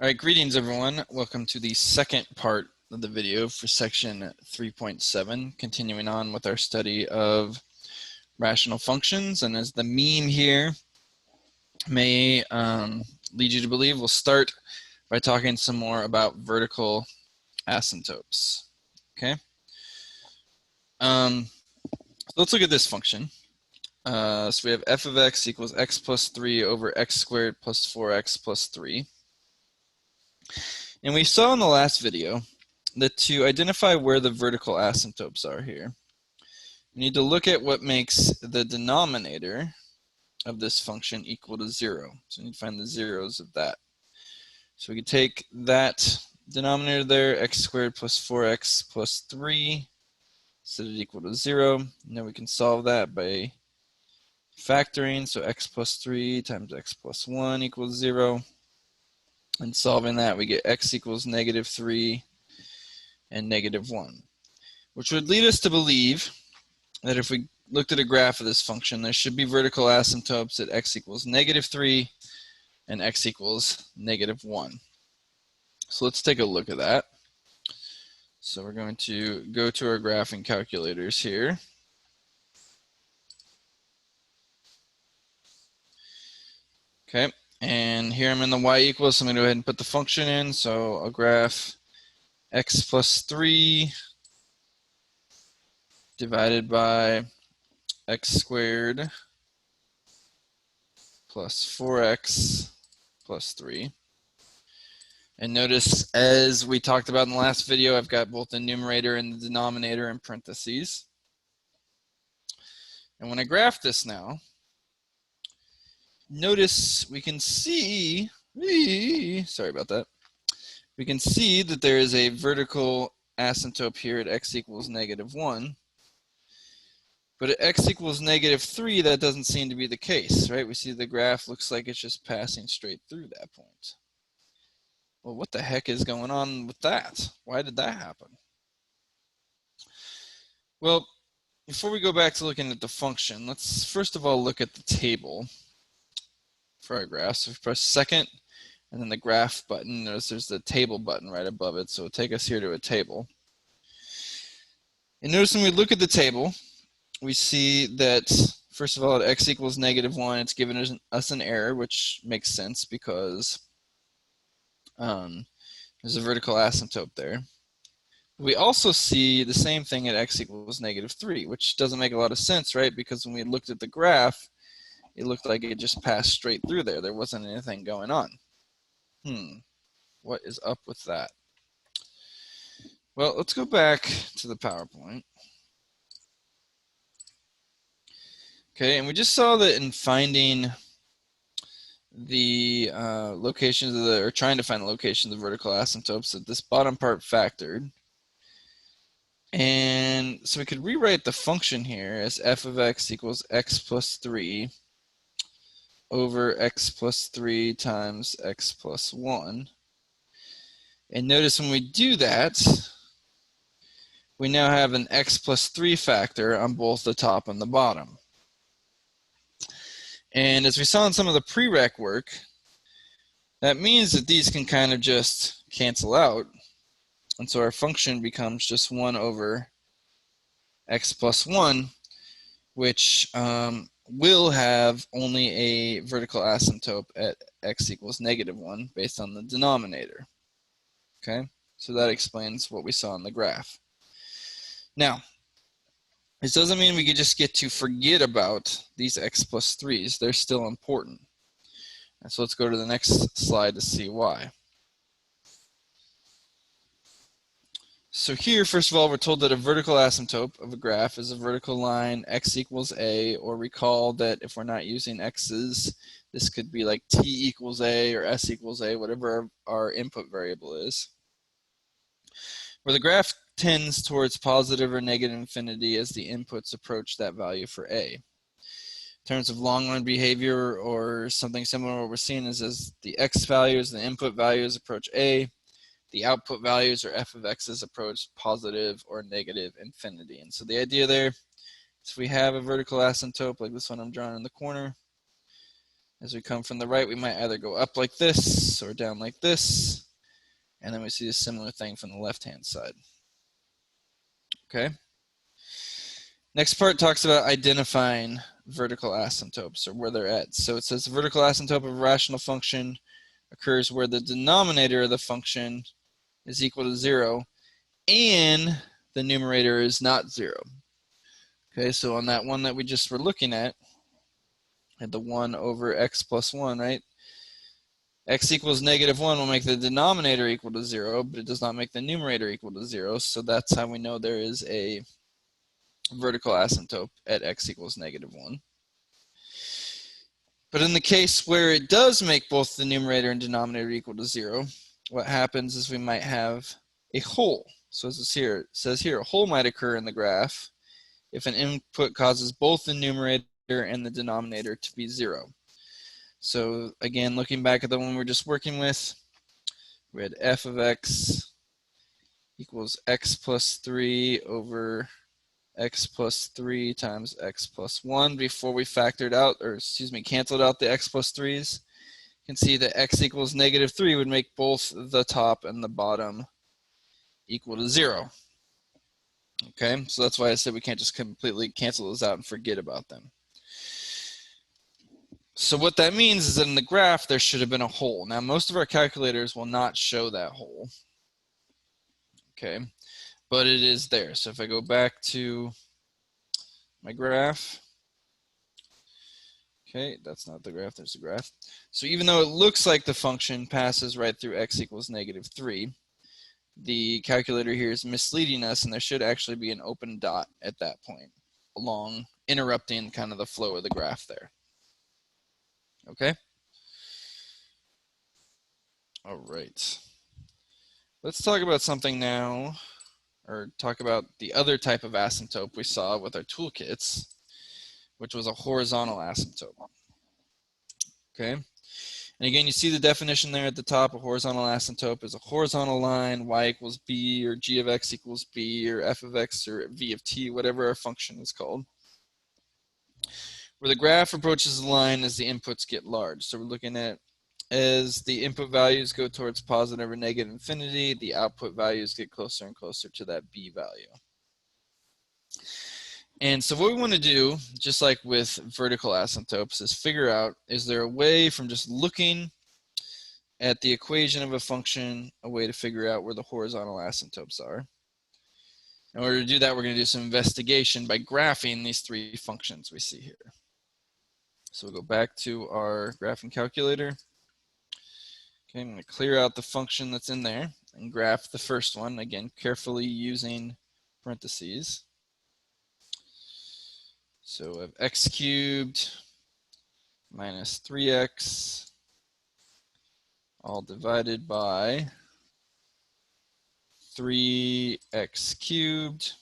All right, greetings everyone. Welcome to the second part of the video for section 3.7, continuing on with our study of rational functions. And as the meme here may lead you to believe, we'll start by talking some more about vertical asymptotes. Okay. So let's look at this function. So we have f of x equals x plus 3 over x squared plus 4x plus 3. And we saw in the last video that to identify where the vertical asymptotes are here, we need to look at what makes the denominator of this function equal to 0. So we need to find the zeros of that. So we can take that denominator there, x squared plus 4x plus 3, set it equal to 0. And then we can solve that by factoring. So x plus 3 times x plus 1 equals 0. And solving that, we get x equals negative 3 and negative 1, which would lead us to believe that if we looked at a graph of this function, there should be vertical asymptotes at x equals negative 3 and x equals negative 1. So let's take a look at that. So we're going to go to our graphing calculators here. Okay. And here I'm in the y equals, so I'm going to go ahead and put the function in. So I'll graph x plus 3 divided by x squared plus 4x plus 3. And notice, as we talked about in the last video, I've got both the numerator and the denominator in parentheses. And when I graph this now, notice we can see, sorry about that, we can see that there is a vertical asymptote here at x equals negative 1. But at x equals negative 3, that doesn't seem to be the case, right? We see the graph looks like it's just passing straight through that point. Well, what the heck is going on with that? Why did that happen? Well, before we go back to looking at the function, let's first of all look at the table for our graph. So if we press second and then the graph button, notice there's the table button right above it. So it'll take us here to a table. And notice when we look at the table, we see that, first of all, at x equals negative 1, it's given us an error, which makes sense because there's a vertical asymptote there. We also see the same thing at x equals negative 3, which doesn't make a lot of sense, right? Because when we looked at the graph, it looked like it just passed straight through there. There wasn't anything going on. What is up with that? Well, let's go back to the PowerPoint. Okay, and we just saw that in finding the locations of the, or trying to find the location of the vertical asymptotes, that this bottom part factored. And so we could rewrite the function here as f of x equals x plus 3 over x plus 3 times x plus 1. And notice when we do that, we now have an x plus 3 factor on both the top and the bottom. And as we saw in some of the prereq work, that means that these can kind of just cancel out. And so our function becomes just 1 over x plus 1, which will have only a vertical asymptote at x equals negative 1 based on the denominator. Okay, so that explains what we saw in the graph. Now, this doesn't mean we could just get to forget about these x plus 3s. They're still important. And so let's go to the next slide to see why. So here, first of all, we're told that a vertical asymptote of a graph is a vertical line x equals a, or recall that if we're not using x's, this could be like t equals a or s equals a, whatever our input variable is. Where the graph tends towards positive or negative infinity as the inputs approach that value for a. In terms of long-run behavior or something similar, what we're seeing is as the x values, the input values approach a, the output values or f of x's approach positive or negative infinity. And so the idea there is if we have a vertical asymptote like this one I'm drawing in the corner, As we come from the right, we might either go up like this or down like this. And then we see a similar thing from the left-hand side. Okay. Next part talks about identifying vertical asymptotes, or where they're at. So it says the vertical asymptote of a rational function occurs where the denominator of the function is equal to 0 and the numerator is not 0. Okay, so on that one that we just were looking at the 1 over x plus 1, right? X equals -1 will make the denominator equal to 0, but it does not make the numerator equal to 0. So that's how we know there is a vertical asymptote at x equals -1. But in the case where it does make both the numerator and denominator equal to 0, what happens is we might have a hole. So as it says here, a hole might occur in the graph if an input causes both the numerator and the denominator to be 0. So again, looking back at the one we're just working with, we had f of x equals x plus 3 over x plus 3 times x plus 1 before we factored out, or excuse me, canceled out the x plus 3's. You can see that x equals -3 would make both the top and the bottom equal to 0. Okay, so that's why I said we can't just completely cancel those out and forget about them. So what that means is that in the graph there should have been a hole. Now most of our calculators will not show that hole. Okay, but it is there. So if I go back to my graph, okay, that's not the graph, there's the graph. So even though it looks like the function passes right through x equals -3, the calculator here is misleading us, and there should actually be an open dot at that point, along interrupting kind of the flow of the graph there. Okay? All right. Let's talk about something now, or talk about the other type of asymptote we saw with our toolkits, which was a horizontal asymptote. Okay? And again, you see the definition there at the top. A horizontal asymptote is a horizontal line, y equals b, or g of x equals b, or f of x, or v of t, whatever our function is called, where the graph approaches the line as the inputs get large. So we're looking at as the input values go towards positive or negative infinity, the output values get closer and closer to that b value. And so what we want to do, just like with vertical asymptotes, is figure out, is there a way from just looking at the equation of a function, a way to figure out where the horizontal asymptotes are? In order to do that, we're going to do some investigation by graphing these three functions we see here. So we'll go back to our graphing calculator. Okay, I'm going to clear out the function that's in there and graph the first one, again, carefully using parentheses. So we have x cubed minus 3x all divided by 3x cubed.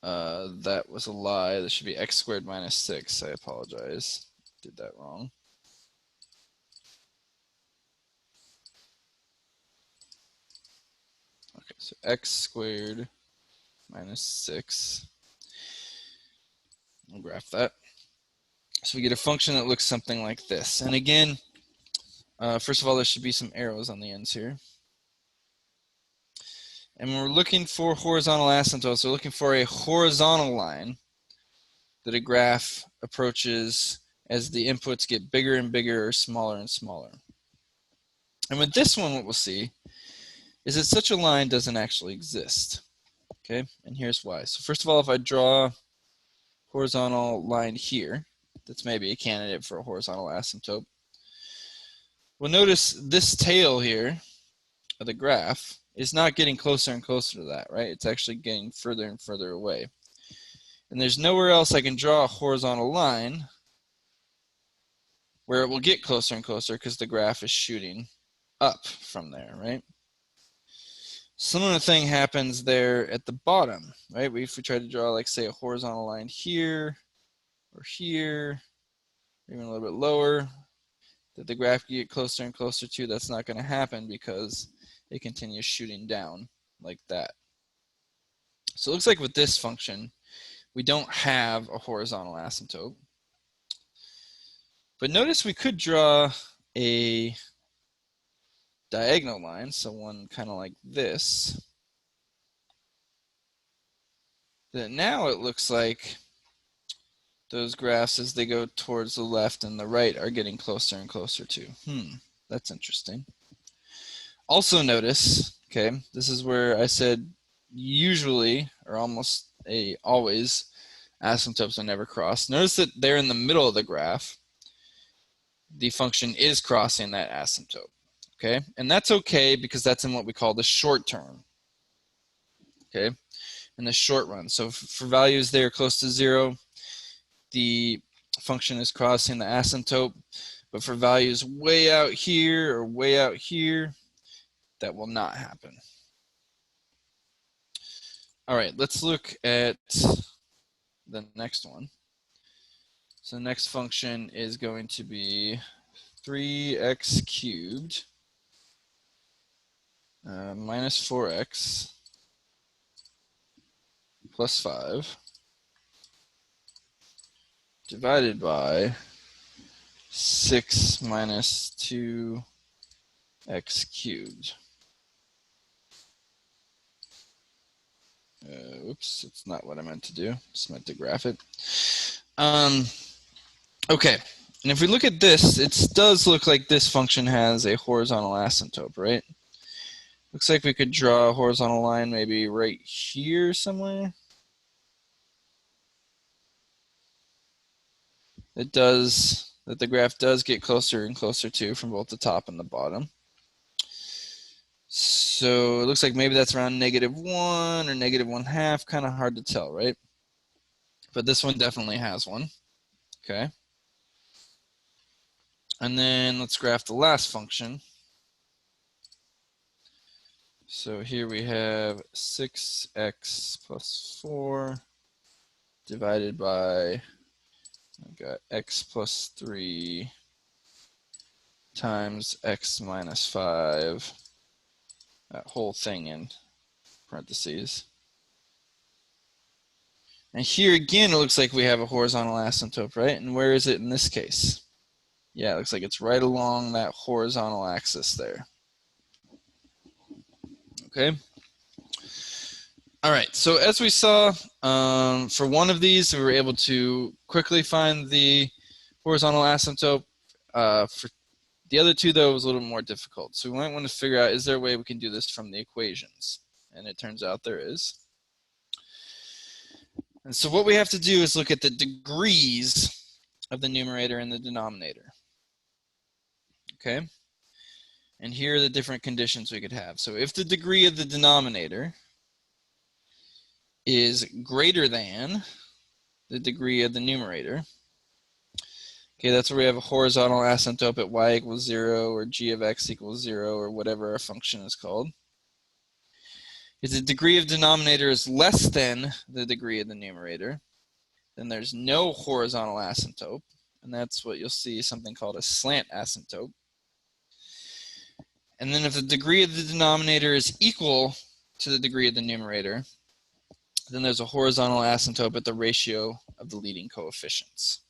That was a lie. That should be x squared minus 6. I apologize. Did that wrong. Okay, so x squared minus 6. We'll graph that. So we get a function that looks something like this. And again, first of all, there should be some arrows on the ends here. And when we're looking for horizontal asymptotes, we're looking for a horizontal line that a graph approaches as the inputs get bigger and bigger or smaller and smaller. And with this one, what we'll see is that such a line doesn't actually exist. Okay, and here's why. So first of all, if I draw a horizontal line here, that's maybe a candidate for a horizontal asymptote. Well, notice this tail here of the graph is not getting closer and closer to that, right? It's actually getting further and further away. And there's nowhere else I can draw a horizontal line where it will get closer and closer because the graph is shooting up from there, right? Similar thing happens there at the bottom, right? If we try to draw, like, say, a horizontal line here or here, or even a little bit lower, that the graph can get closer and closer to, that's not going to happen because it continues shooting down like that. So it looks like with this function, we don't have a horizontal asymptote. But notice we could draw a diagonal line, so one kind of like this. Then now it looks like those graphs, as they go towards the left and the right, are getting closer and closer to. That's interesting. Also notice, okay, this is where I said usually, or almost always, asymptotes are never crossed. Notice that they're in the middle of the graph. The function is crossing that asymptote, okay? And that's okay because that's in what we call the short term, okay? In the short run. So for values there close to 0, the function is crossing the asymptote. But for values way out here or way out here, that will not happen. All right, let's look at the next one. So the next function is going to be 3x cubed minus 4x plus 5 divided by 6 minus 2x cubed. Oops, it's not what I meant to do. Just meant to graph it. Okay, and if we look at this, it does look like this function has a horizontal asymptote, right? Looks like we could draw a horizontal line maybe right here somewhere. It does, that the graph does get closer and closer to from both the top and the bottom. So it looks like maybe that's around -1 or -1/2, kind of hard to tell, right? But this one definitely has one, okay? And then let's graph the last function. So here we have 6x plus 4 divided by, I've got x plus 3 times x minus 5, that whole thing in parentheses. And here again, it looks like we have a horizontal asymptote, right? And where is it in this case? Yeah, it looks like it's right along that horizontal axis there. Okay. All right, so as we saw, for one of these, we were able to quickly find the horizontal asymptote. For the other two, though, it was a little more difficult. So we might want to figure out, is there a way we can do this from the equations? And it turns out there is. And so what we have to do is look at the degrees of the numerator and the denominator. Okay? And here are the different conditions we could have. So if the degree of the denominator is greater than the degree of the numerator, okay, that's where we have a horizontal asymptote at y equals 0 or g of x equals 0 or whatever our function is called. If the degree of denominator is less than the degree of the numerator, then there's no horizontal asymptote, and that's what you'll see, something called a slant asymptote. And then if the degree of the denominator is equal to the degree of the numerator, then there's a horizontal asymptote at the ratio of the leading coefficients.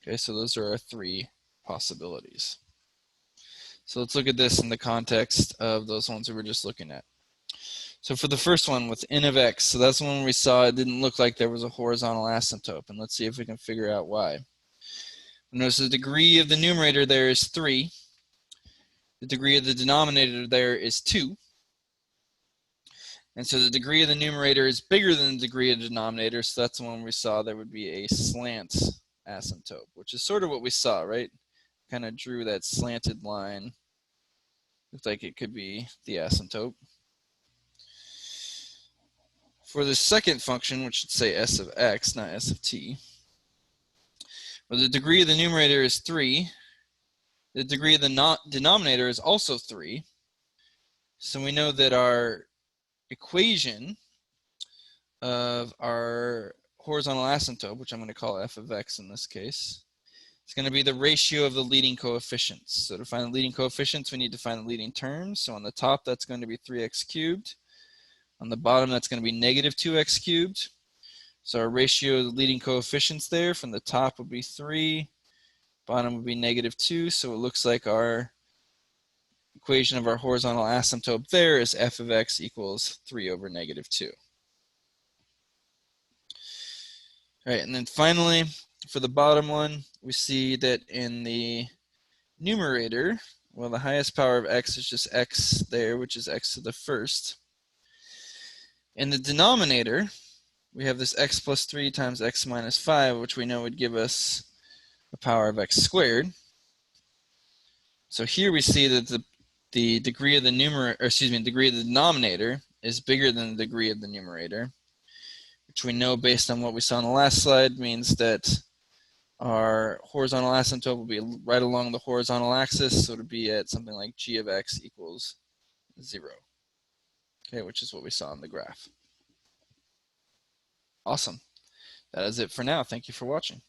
Okay, so those are our three possibilities. So let's look at this in the context of those ones we were just looking at. So for the first one with n of x, so that's when we saw it didn't look like there was a horizontal asymptote, and let's see if we can figure out why. Notice the degree of the numerator there is 3. The degree of the denominator there is 2. And so the degree of the numerator is bigger than the degree of the denominator, so that's when we saw there would be a slant asymptote, which is sort of what we saw, right? Kind of drew that slanted line. Looked like it could be the asymptote. For the second function, which should say s of x, not s of t, where the degree of the numerator is 3, the degree of the denominator is also 3. So we know that our equation of our horizontal asymptote, which I'm going to call f of x in this case, is going to be the ratio of the leading coefficients. So to find the leading coefficients, we need to find the leading terms. So on the top, that's going to be 3x cubed. On the bottom, that's going to be negative 2x cubed. So our ratio of the leading coefficients there from the top would be 3, Bottom would be -2, so it looks like our equation of our horizontal asymptote there is f of x equals 3 over -2. All right, and then finally, for the bottom one, we see that in the numerator, well, the highest power of x is just x there, which is x to the first. In the denominator, we have this x plus 3 times x minus 5, which we know would give us the power of x squared. So here we see that the degree of the degree of the denominator is bigger than the degree of the numerator, which we know based on what we saw in the last slide means that our horizontal asymptote will be right along the horizontal axis, so it would be at something like g of x equals 0, okay, which is what we saw in the graph. Awesome. That is it for now. Thank you for watching.